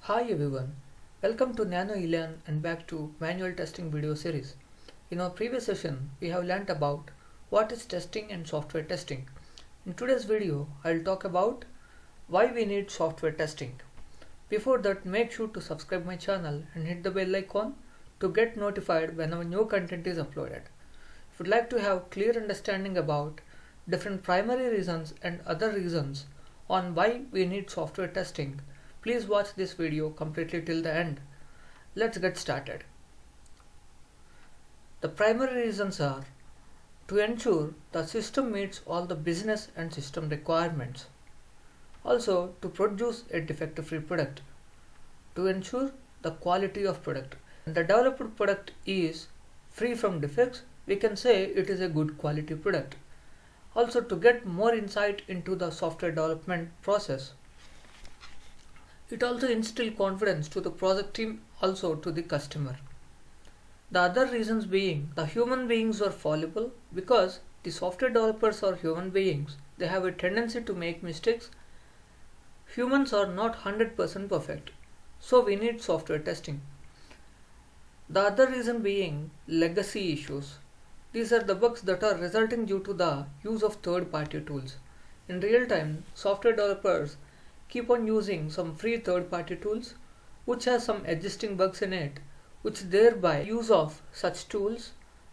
Hi everyone, welcome to Nano Elearn and back to manual testing video series. In our previous session, we have learnt about what is testing and software testing. In today's video, I'll talk about why we need software testing. Before that, make sure to subscribe my channel and hit the bell icon to get notified whenever new content is uploaded. If you'd like to have clear understanding about different primary reasons and other reasons on why we need software testing, please watch this video completely till the end. Let's get started. The primary reasons are to ensure the system meets all the business and system requirements. Also, to produce a defect-free product. To ensure the quality of product. When the developed product is free from defects, we can say it is a good quality product. Also, to get more insight into the software development process. It also instills confidence to the project team, also to the customer. The other reasons being the human beings are fallible because the software developers are human beings. They have a tendency to make mistakes. Humans are not 100% perfect. So we need software testing. The other reason being legacy issues. These are the bugs that are resulting due to the use of third-party tools. In real time, software developers keep on using some free third-party tools which has some existing bugs in it, which thereby use of such tools,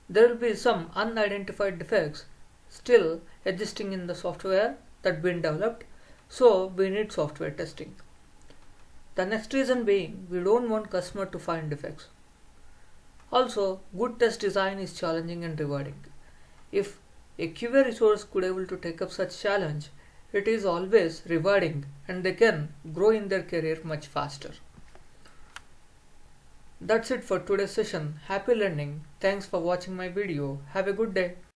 there will be some unidentified defects still existing in the software that been developed, so we need software testing. The next reason being we don't want customer to find defects. Also, good test design is challenging and rewarding. If a QA resource could able to take up such challenge, it is always rewarding and they can grow in their career much faster. That's it for today's session. Happy learning. Thanks for watching my video. Have a good day.